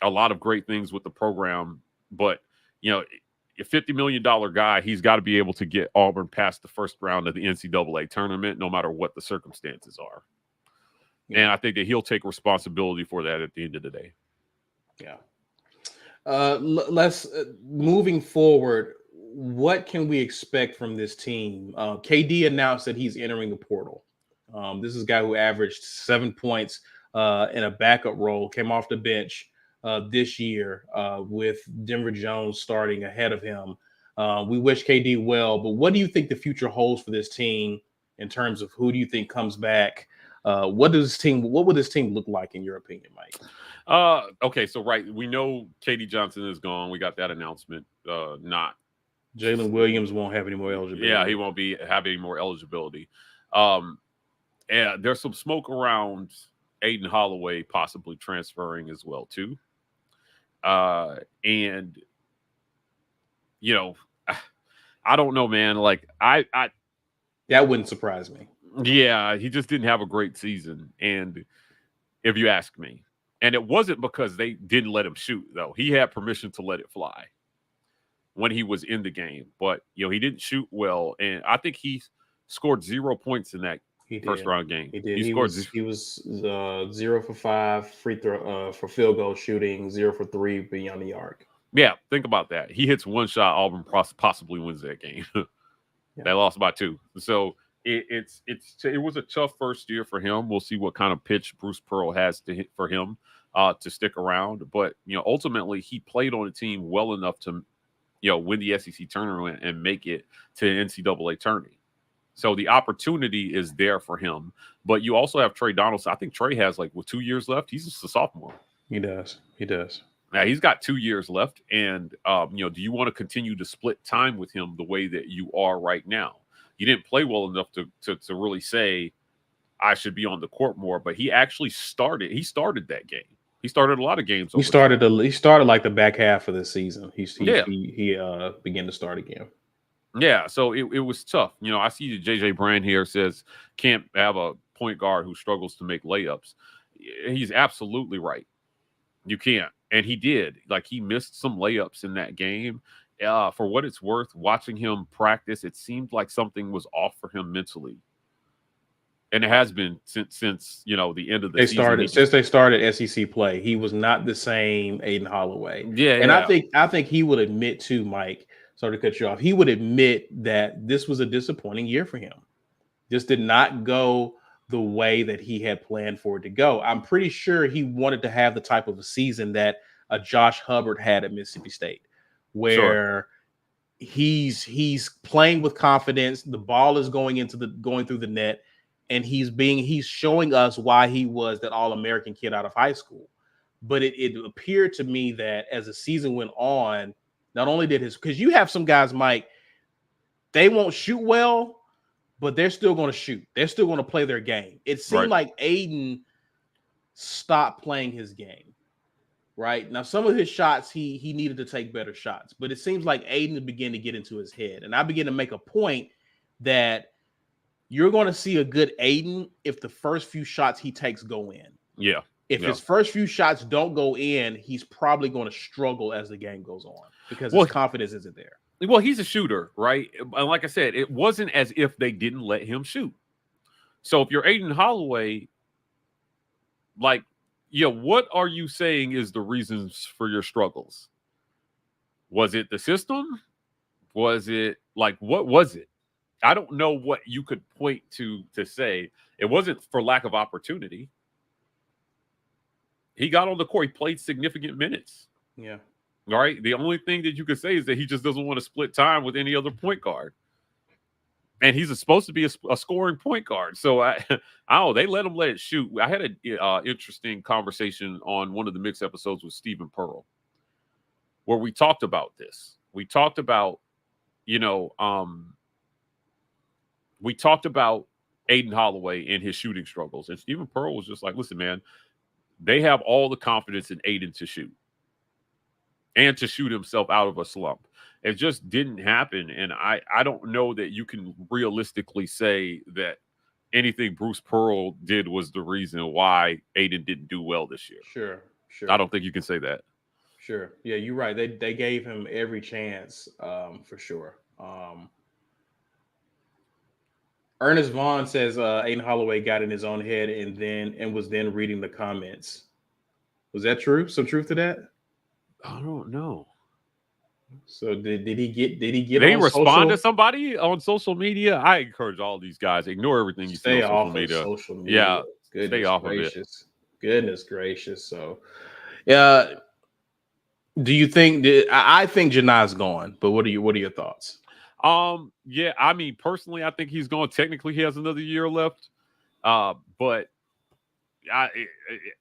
lot of great things with the program. But, a $50 million guy, he's got to be able to get Auburn past the first round of the NCAA tournament, no matter what the circumstances are. Yeah. And I think that he'll take responsibility for that at the end of the day. Yeah. Let's moving forward. What can we expect from this team? KD announced that he's entering the portal. This is a guy who averaged 7 points in a backup role, came off the bench this year with Denver Jones starting ahead of him. We wish KD well, but what do you think the future holds for this team in terms of who do you think comes back? What would this team look like in your opinion, Mike? Okay, so we know Katie Johnson is gone. We got that announcement. Not Jalen Williams won't have any more eligibility. Yeah, he won't have any more eligibility. And there's some smoke around Aiden Holloway possibly transferring as well too. And I don't know, man. Like I that wouldn't surprise me. Yeah, he just didn't have a great season, and if you ask me. And it wasn't because they didn't let him shoot, though. He had permission to let it fly when he was in the game. But, he didn't shoot well. And I think he scored 0 points in that first round game. He did. He was 0 for 5 free throw for field goal shooting, 0 for 3 beyond the arc. Yeah, think about that. He hits one shot, Auburn possibly wins that game. They lost by 2. So it was a tough first year for him. We'll see what kind of pitch Bruce Pearl has to hit for him to stick around. But, ultimately he played on a team well enough to, win the SEC tournament and make it to the NCAA tourney. So the opportunity is there for him. But you also have Trey Donaldson. I think Trey has 2 years left. He's just a sophomore. He does. Now he's got 2 years left. And, do you want to continue to split time with him the way that you are right now? He didn't play well enough to really say I should be on the court more, but he actually started. He started that game. He started a lot of games. He started like the back half of the season. He began to start again. Yeah, so it was tough. I see JJ Brand here says can't have a point guard who struggles to make layups. He's absolutely right. You can't, and he did. He missed some layups in that game. for what it's worth, watching him practice, it seemed like something was off for him mentally. And it has been since the end of the season. Since they started SEC play, he was not the same Aiden Holloway. Yeah, and I think he would admit too, Mike. Sorry to cut you off. He would admit that this was a disappointing year for him. This did not go the way that he had planned for it to go. I'm pretty sure he wanted to have the type of a season that a Josh Hubbard had at Mississippi State, where he's playing with confidence. The ball is going through the net. And he's showing us why he was that All-American kid out of high school. But it appeared to me that as the season went on, not only did because you have some guys, Mike, they won't shoot well, but they're still going to shoot. They're still going to play their game. It seemed like Aiden stopped playing his game. Right now, some of his shots, he needed to take better shots, but it seems like Aiden began to get into his head. And I began to make a point that you're going to see a good Aiden if the first few shots he takes go in. Yeah. If his first few shots don't go in, he's probably going to struggle as the game goes on because his confidence isn't there. Well, he's a shooter, right? And like I said, it wasn't as if they didn't let him shoot. So if you're Aiden Holloway, what are you saying is the reasons for your struggles? Was it the system? Was it what was it? I don't know what you could point to say. It wasn't for lack of opportunity. He got on the court. He played significant minutes. Yeah. All right. The only thing that you could say is that he just doesn't want to split time with any other point guard. And he's supposed to be a scoring point guard. So they let him let it shoot. I had an interesting conversation on one of the mixed episodes with Stephen Pearl, where we talked about this. We talked about, we talked about Aiden Holloway and his shooting struggles. And Stephen Pearl was just like, listen, man, they have all the confidence in Aiden to shoot and to shoot himself out of a slump. It just didn't happen. And I don't know that you can realistically say that anything Bruce Pearl did was the reason why Aiden didn't do well this year. Sure. I don't think you can say that. Sure. Yeah, you're right. They gave him every chance for sure. Ernest Vaughn says Aiden Holloway got in his own head and was then reading the comments. Was that true? Some truth to that? I don't know. So did he get? Did they respond to somebody on social media? I encourage all these guys, ignore everything you see on social media. Social media. Yeah, Goodness stay off gracious. of it. Goodness gracious. So, do you think? I think Janai's gone, but what are your thoughts? Yeah, I mean, personally, I think he's gone. Technically, he has another year left. But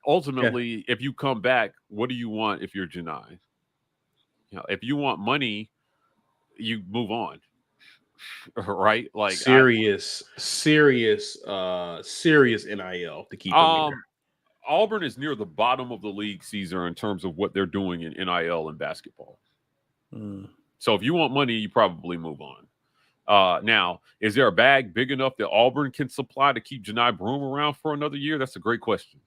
ultimately, if you come back, what do you want if you're Janai? If you want money, you move on. Right? Like serious NIL to keep him here. Auburn is near the bottom of the league, Caesar, in terms of what they're doing in NIL and basketball. So if you want money, you probably move on. Now, is there a bag big enough that Auburn can supply to keep Janai Broome around for another year? That's a great question.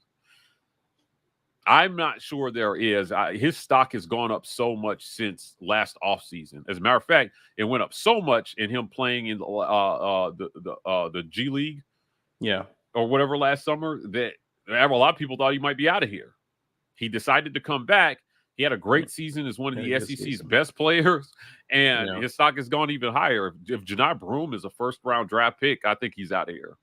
I'm not sure there is. His stock has gone up so much since last offseason. As a matter of fact, it went up so much in him playing in the G League, or whatever last summer, that a lot of people thought he might be out of here. He decided to come back. He had a great season as one of the SEC's best players, and his stock has gone even higher. If Janai Broome is a first-round draft pick, I think he's out of here.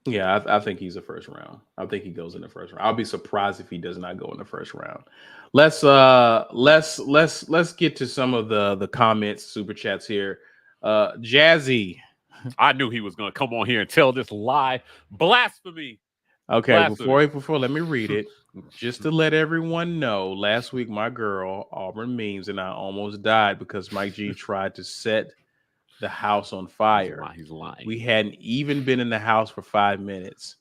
Yeah, I think he's a first round. I think he goes in the first round. I'll be surprised if he does not go in the first round. Let's get to some of the comments, super chats here. Jazzy, I knew he was going to come on here and tell this lie. Blasphemy. Okay, Blasphemy. before let me read it. Just to let everyone know, last week my girl Auburn Memes and I almost died because Mike G tried to set the house on fire. He's lying. We hadn't even been in the house for 5 minutes.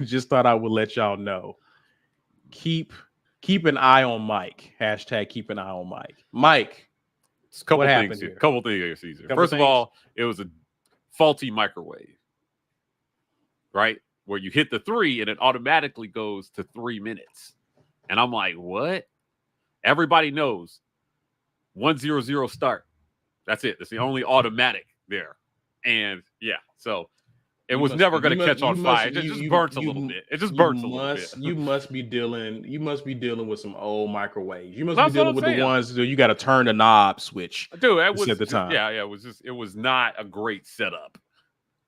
Just thought I would let y'all know. Keep an eye on Mike. # keep an eye on Mike. Mike, what happened here? Couple things here, Caesar. First of all, it was a faulty microwave, right? Where you hit the 3 and it automatically goes to 3 minutes. And I'm like, what? Everybody knows 1-0-0 start. That's it. That's the only automatic there. And yeah, so it was never going to catch on fire. It just burnt a little bit. It just burnt a little bit. You must be dealing with some old microwaves. You must That's be dealing with the ones that you got to turn the knob switch. Dude, that was at the time. Yeah, it was not a great setup.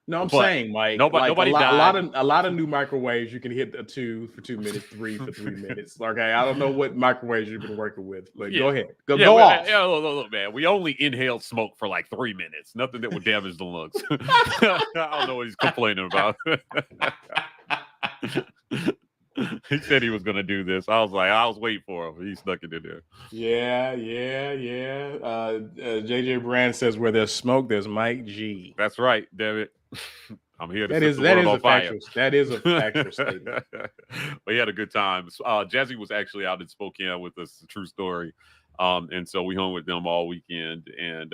No, I'm saying, Mike, nobody a lot of new microwaves you can hit a 2 for 2 minutes, 3 for 3 minutes. Okay, I don't know what microwaves you've been working with, but go ahead, go off. Yeah, look, man, we only inhaled smoke for like 3 minutes. Nothing that would damage the lungs. I don't know what he's complaining about. He said he was going to do this. I was waiting for him. He snuck it in there. Yeah. JJ Brand says, where there's smoke, there's Mike G. That's right, damn it. I'm here to that is a factual statement. We had a good time. Jazzy was actually out in Spokane with us. It's a true story. And so we hung with them all weekend. And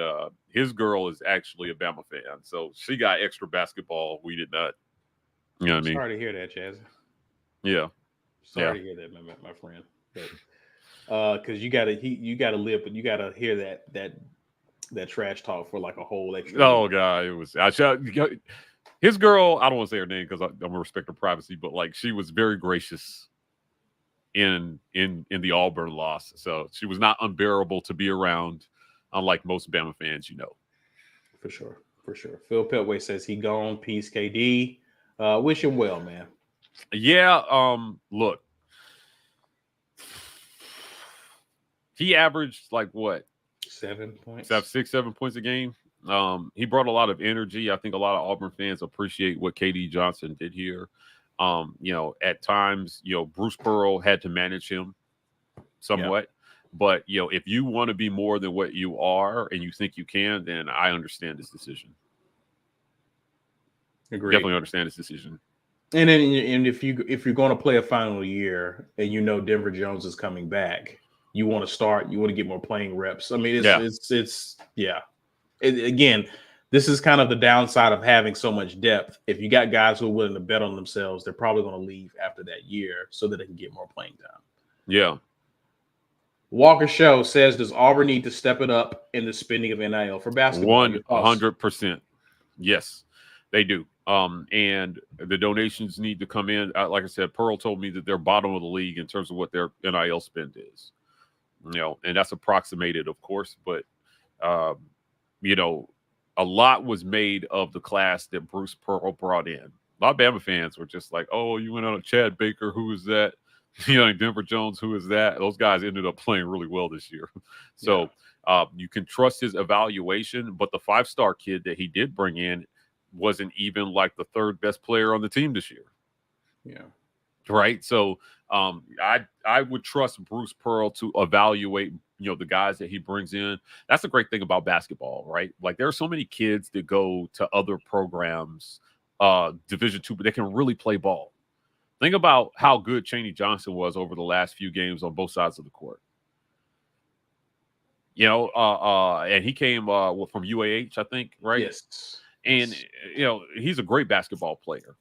his girl is actually a Bama fan. So she got extra basketball. We did not. You know what I mean? Sorry to hear that, Jazzy. Yeah. Sorry to hear that, my friend. Because you gotta live, but you gotta hear that trash talk for like a whole extra. Oh God, it was. His girl. I don't want to say her name because I'm gonna respect her privacy, but like she was very gracious in the Auburn loss, so she was not unbearable to be around, unlike most Bama fans, you know. For sure. Phil Peltway says he gone. Peace, KD. Wish him well, man. Yeah. Look, he averaged like what? 7 points. 7 points a game. He brought a lot of energy. I think a lot of Auburn fans appreciate what KD Johnson did here. At times, Bruce Pearl had to manage him somewhat. Yeah. But, if you want to be more than what you are and you think you can, then I understand this decision. Agreed. Definitely understand this decision. And then, if you're going to play a final year and Denver Jones is coming back, you want to start. You want to get more playing reps. I mean, again, this is kind of the downside of having so much depth. If you got guys who are willing to bet on themselves, they're probably going to leave after that year so that they can get more playing time. Yeah. Walker Show says, does Auburn need to step it up in the spending of NIL for basketball? 100%. Yes, they do. And the donations need to come in. Like I said, Pearl told me that they're bottom of the league in terms of what their NIL spend is. And that's approximated, of course, but a lot was made of the class that Bruce Pearl brought in. A lot of Bama fans were just like, oh, you went on a Chad Baker, who is that? Denver Jones, who is that? Those guys ended up playing really well this year. So you can trust his evaluation, but the 5-star kid that he did bring in wasn't even like the third best player on the team this year. Yeah. Right. So I would trust Bruce Pearl to evaluate, the guys that he brings in. That's the great thing about basketball, right? Like there are so many kids that go to other programs, Division II, but they can really play ball. Think about how good Chaney Johnson was over the last few games on both sides of the court. And he came from UAH, I think, right? Yes. And, he's a great basketball player.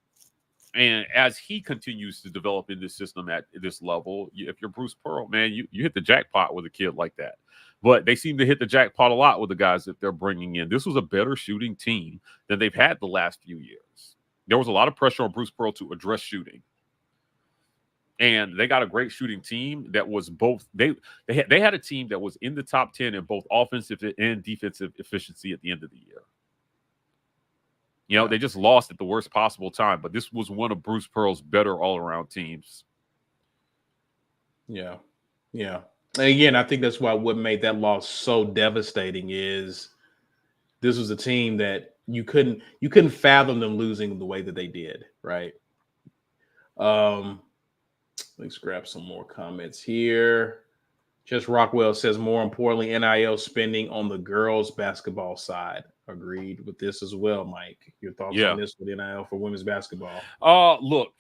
And as he continues to develop in this system at this level, if you're Bruce Pearl, man, you hit the jackpot with a kid like that. But they seem to hit the jackpot a lot with the guys that they're bringing in. This was a better shooting team than they've had the last few years. There was a lot of pressure on Bruce Pearl to address shooting. And they got a great shooting team that was both they had a team that was in the top 10 in both offensive and defensive efficiency at the end of the year. They just lost at the worst possible time, but this was one of Bruce Pearl's better all-around teams. Yeah. And again, I think that's why what made that loss so devastating is this was a team that you couldn't fathom them losing the way that they did, right? Let's grab some more comments here. Just Rockwell says, more importantly, NIL spending on the girls' basketball side. Agreed with this as well, Mike. Your thoughts on this with NIL for women's basketball? Look,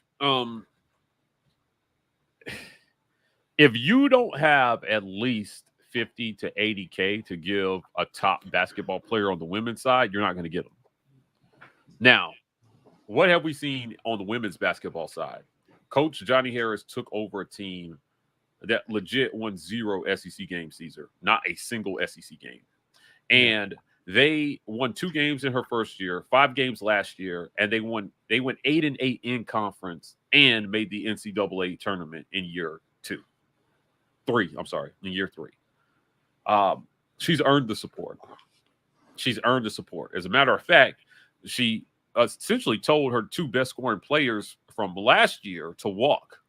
if you don't have at least 50 to 80K to give a top basketball player on the women's side, you're not going to get them. Now, what have we seen on the women's basketball side? Coach Johnny Harris took over a team that legit won 0 SEC games, Caesar, not a single SEC game. And they won 2 games in her first year, 5 games last year, and they went 8-8 in conference and made the NCAA tournament in year 3. In year 3. She's earned the support. As a matter of fact, she essentially told her 2 best scoring players from last year to walk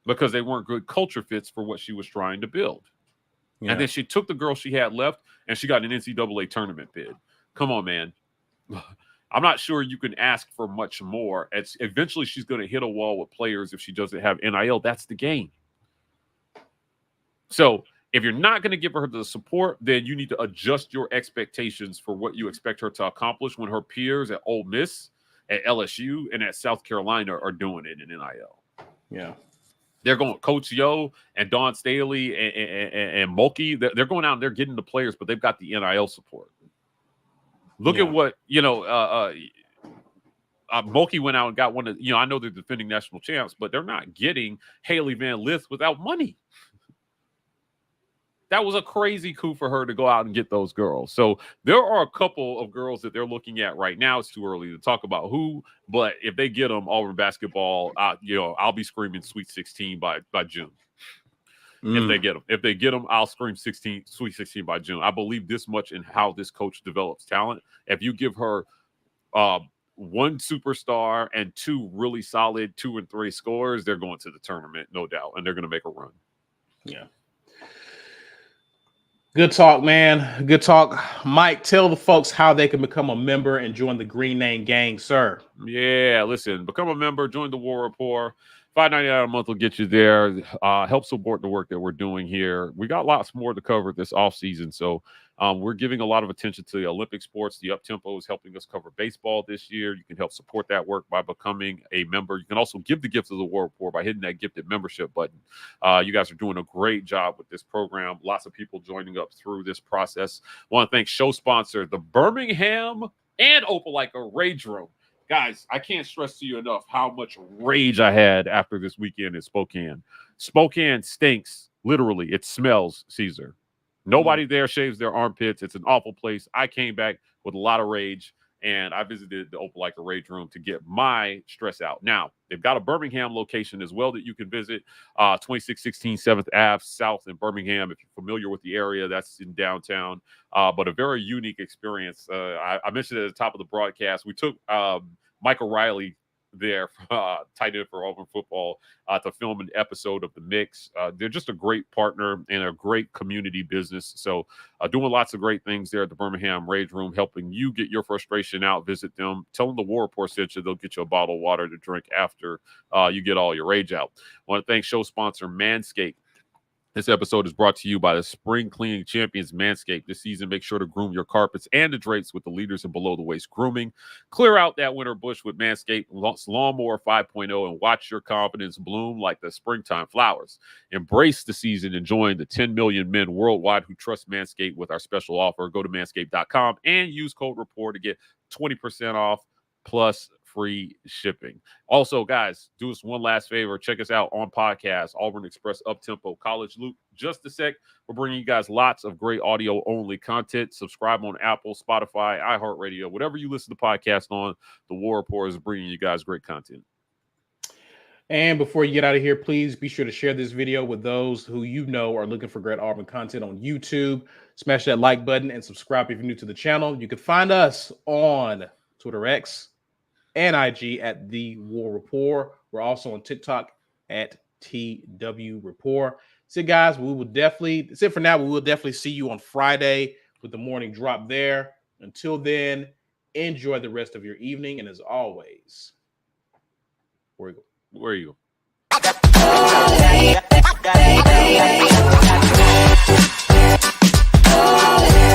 because they weren't good culture fits for what she was trying to build. Yeah. And then she took the girl she had left and she got an NCAA tournament bid. Come on, man. I'm not sure you can ask for much more. Eventually she's going to hit a wall with players if she doesn't have NIL. That's the game. So if you're not going to give her the support, then you need to adjust your expectations for what you expect her to accomplish when her peers at Ole Miss, at LSU, and at South Carolina are doing it in NIL. Yeah. They're going Coach Yo and Dawn Staley and Mulkey. They're going out and they're getting the players, but they've got the NIL support. Look at what, Mulkey went out and got one of, I know they're defending national champs, but they're not getting Haley Van Lith without money. That was a crazy coup for her to go out and get those girls. So there are a couple of girls that they're looking at right now. It's too early to talk about who, but if they get them, Auburn basketball, I'll be screaming Sweet 16 by June. If they get them, I'll scream Sweet 16 by June. I believe this much in how this coach develops talent. If you give her 1 superstar and 2 really solid 2 and 3 scorers, they're going to the tournament, no doubt, and they're going to make a run. Yeah. Good talk, man. Good talk. Mike, tell the folks how they can become a member and join the Green Name Gang, sir. Yeah, listen, become a member, join the War Rapport. $5.99 a month will get you there. Help support the work that we're doing here. We got lots more to cover this offseason, so we're giving a lot of attention to the Olympic sports. The Uptempo is helping us cover baseball this year. You can help support that work by becoming a member. You can also give the gift of the War Report by hitting that gifted membership button. You guys are doing a great job with this program. Lots of people joining up through this process. I want to thank show sponsor, the Birmingham and Opelika Rage Room. Guys, I can't stress to you enough how much rage I had after this weekend in Spokane. Spokane stinks. Literally, it smells, Caesar. Nobody there shaves their armpits. It's an awful place. I came back with a lot of rage, and I visited the Opelika Rage Room to get my stress out. Now, they've got a Birmingham location as well that you can visit, 2616 7th Ave South in Birmingham. If you're familiar with the area, that's in downtown, but a very unique experience. I mentioned at the top of the broadcast, we took Michael Riley there, tight end for Auburn Football, to film an episode of The Mix. They're just a great partner and a great community business. So doing lots of great things there at the Birmingham Rage Room, helping you get your frustration out. Visit them. Tell them the War Report sent you. They'll get you a bottle of water to drink after you get all your rage out. I want to thank show sponsor MANSCAPED. This episode is brought to you by the spring cleaning champions MANSCAPED. This season, make sure to groom your carpets and the drapes with the leaders in below-the-waist grooming. Clear out that winter bush with MANSCAPED Lawnmower 5.0 and watch your confidence bloom like the springtime flowers. Embrace the season and join the 10 million men worldwide who trust MANSCAPED with our special offer. Go to manscaped.com and use code REPORT to get 20% off plus free shipping. Also, guys, do us one last favor. Check us out on podcast, Auburn Express Uptempo College Loop. Just a sec. We're bringing you guys lots of great audio-only content. Subscribe on Apple, Spotify, iHeartRadio, whatever you listen to podcasts on. The War Report is bringing you guys great content. And before you get out of here, please be sure to share this video with those who you know are looking for great Auburn content on YouTube. Smash that like button and subscribe if you're new to the channel. You can find us on Twitter X and IG at The War Rapport. We're also on TikTok at TW Rapport. So, guys, that's it for now. We will definitely see you on Friday with the morning drop there. Until then, enjoy the rest of your evening. And as always, where are you? Where are you?